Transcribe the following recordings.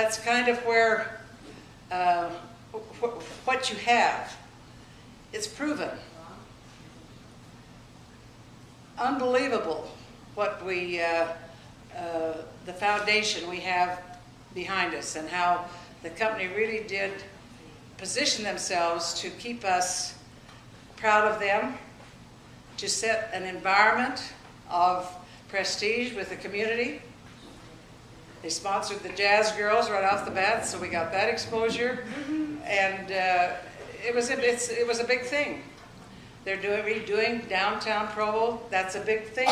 That's kind of where what you have. It's proven. Unbelievable what we, the foundation we have behind us, and how the company really did position themselves to keep us proud of them, to set an environment of prestige with the community. They sponsored the Jazz Girls right off the bat, so we got that exposure, and it was a big thing. They're redoing downtown Provo. That's a big thing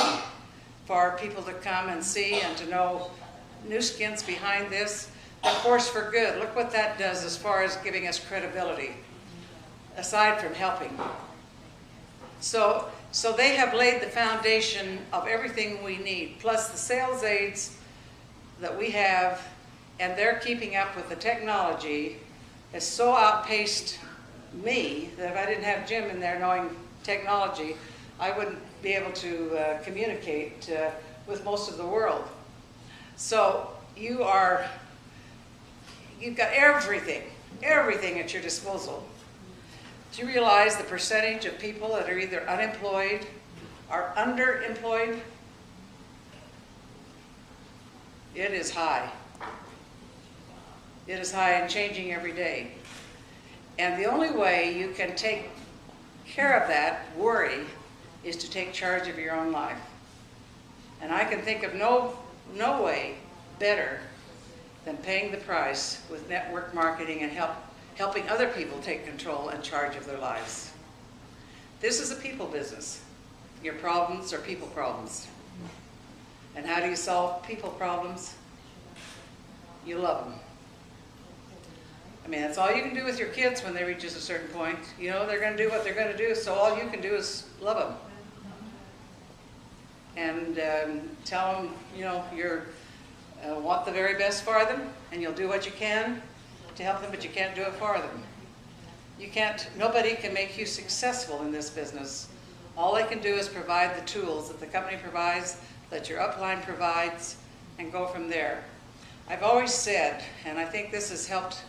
for people to come and see and to know new skins behind this. The Force for Good, look what that does as far as giving us credibility, aside from helping. So they have laid the foundation of everything we need, plus the sales aids that we have, and they're keeping up with the technology. Has so outpaced me that if I didn't have Jim in there knowing technology, I wouldn't be able to communicate with most of the world. So you've got everything at your disposal. Do you realize the percentage of people that are either unemployed or underemployed? It is high. It is high and changing every day. And the only way you can take care of that worry is to take charge of your own life. And I can think of no way better than paying the price with network marketing and helping other people take control and charge of their lives. This is a people business. Your problems are people problems. And how do you solve people problems? You love them. I mean, that's all you can do with your kids when they reach a certain point. You know they're going to do what they're going to do, so all you can do is love them. And tell them, you know, you want the very best for them, and you'll do what you can to help them, but you can't do it for them. You can't, nobody can make you successful in this business. All they can do is provide the tools that the company provides, that your upline provides, and go from there. I've always said, and I think this has helped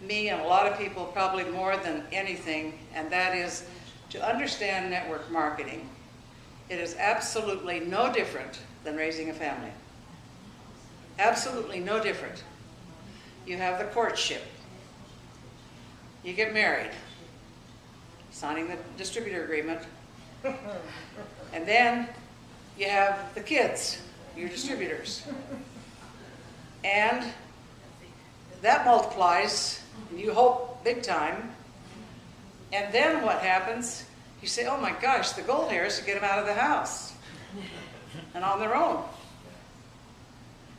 me and a lot of people probably more than anything, and that is to understand network marketing. It is absolutely no different than raising a family. Absolutely no different. You have the courtship. You get married, signing the distributor agreement, and then you have the kids, your distributors. And that multiplies, and you hope big time. And then what happens? You say, oh my gosh, the goal here is to get them out of the house and on their own.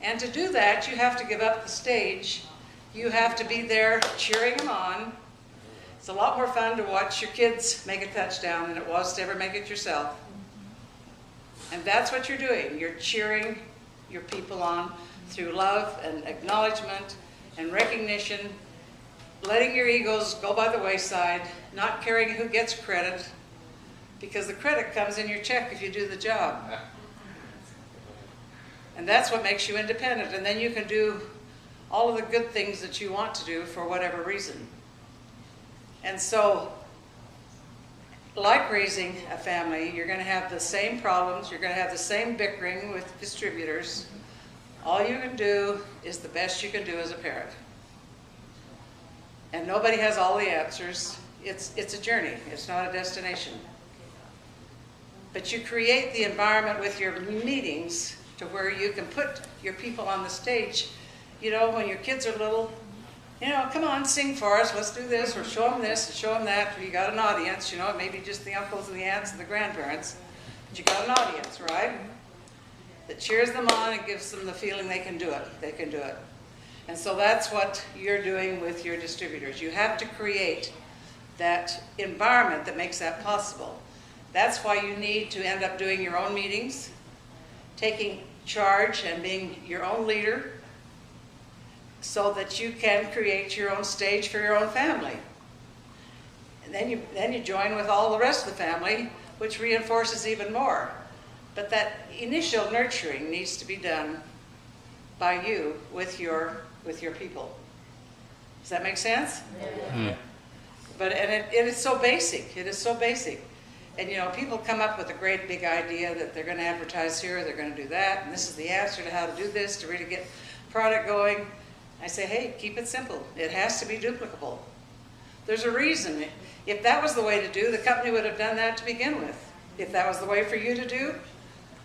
And to do that, you have to give up the stage. You have to be there cheering them on. It's a lot more fun to watch your kids make a touchdown than it was to ever make it yourself. And that's what you're doing. You're cheering your people on through love and acknowledgement and recognition, letting your egos go by the wayside, not caring who gets credit, because the credit comes in your check if you do the job. And that's what makes you independent, and then you can do all of the good things that you want to do for whatever reason. And so, like raising a family, you're going to have the same problems, you're going to have the same bickering with distributors. All you can do is the best you can do as a parent. And nobody has all the answers. It's a journey, it's not a destination. But you create the environment with your meetings to where you can put your people on the stage. You know, when your kids are little, you know, come on, sing for us, let's do this, or show them this, or show them that. You got an audience, you know, maybe just the uncles and the aunts and the grandparents, but you got an audience, right? That cheers them on and gives them the feeling they can do it, they can do it. And so that's what you're doing with your distributors. You have to create that environment that makes that possible. That's why you need to end up doing your own meetings, taking charge and being your own leader, so that you can create your own stage for your own family. And then you join with all the rest of the family, which reinforces even more. But that initial nurturing needs to be done by you with your with your people. Does that make sense? Mm. But it is so basic. It is so basic. And you know, people come up with a great big idea that they're going to advertise here, they're going to do that, and this is the answer to how to do this to really get product going. I say, hey, keep it simple. It has to be duplicable. There's a reason. If that was the way to do, the company would have done that to begin with. If that was the way for you to do,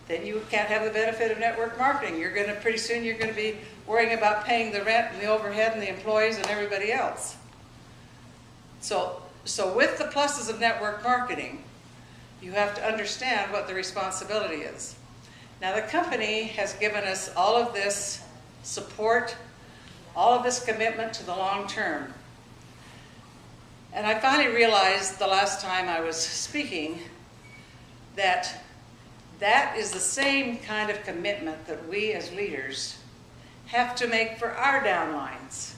then you can't have the benefit of network marketing. You're going to, pretty soon you're going to be worrying about paying the rent and the overhead and the employees and everybody else. So with the pluses of network marketing, you have to understand what the responsibility is. Now the company has given us all of this support, all of this commitment to the long term. And I finally realized the last time I was speaking that that is the same kind of commitment that we as leaders have to make for our downlines.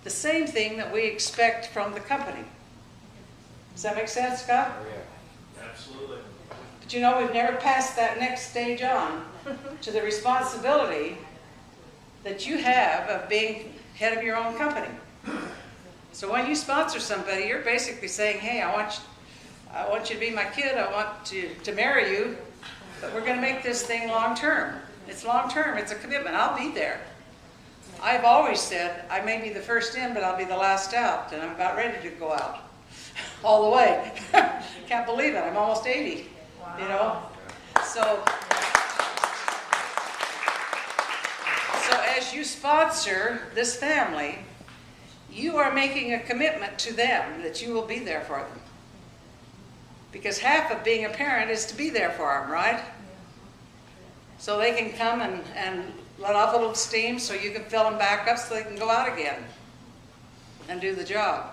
The same thing that we expect from the company. Does that make sense, Scott? Oh, yeah. Absolutely. But you know, we've never passed that next stage on to the responsibility that you have of being head of your own company. So when you sponsor somebody, you're basically saying, hey, I want you to be my kid, I want to marry you, but we're going to make this thing long term. It's long term, it's a commitment, I'll be there. I've always said, I may be the first in, but I'll be the last out, and I'm about ready to go out. All the way. Can't believe it, I'm almost 80, wow. You know? So as you sponsor this family, you are making a commitment to them that you will be there for them. Because half of being a parent is to be there for them, right? So they can come and let off a little steam so you can fill them back up so they can go out again and do the job.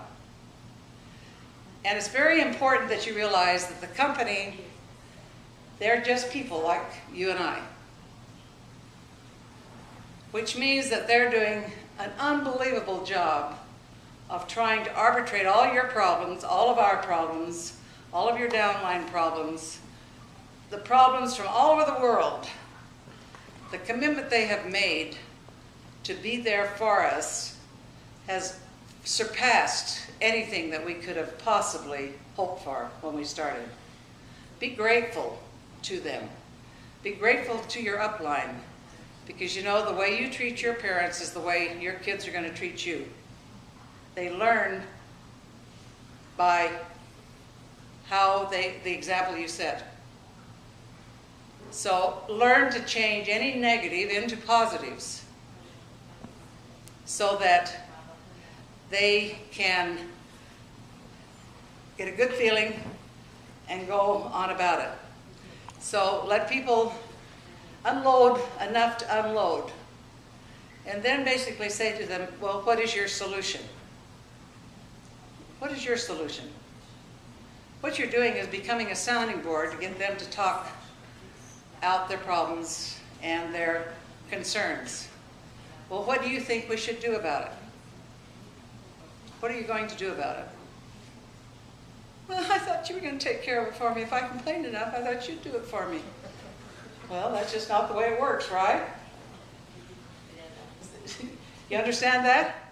And it's very important that you realize that the company, they're just people like you and I. Which means that they're doing an unbelievable job of trying to arbitrate all your problems, all of our problems, all of your downline problems, the problems from all over the world. The commitment they have made to be there for us has surpassed anything that we could have possibly hoped for when we started. Be grateful to them. Be grateful to your upline, because you know the way you treat your parents is the way your kids are going to treat you. They learn by the example you set. So learn to change any negative into positives so that they can get a good feeling and go on about it. So let people unload enough to unload. And then basically say to them, well, what is your solution? What is your solution? What you're doing is becoming a sounding board to get them to talk out their problems and their concerns. Well, what do you think we should do about it? What are you going to do about it? Well, I thought you were going to take care of it for me. If I complained enough, I thought you'd do it for me. Well, that's just not the way it works, right? You understand that?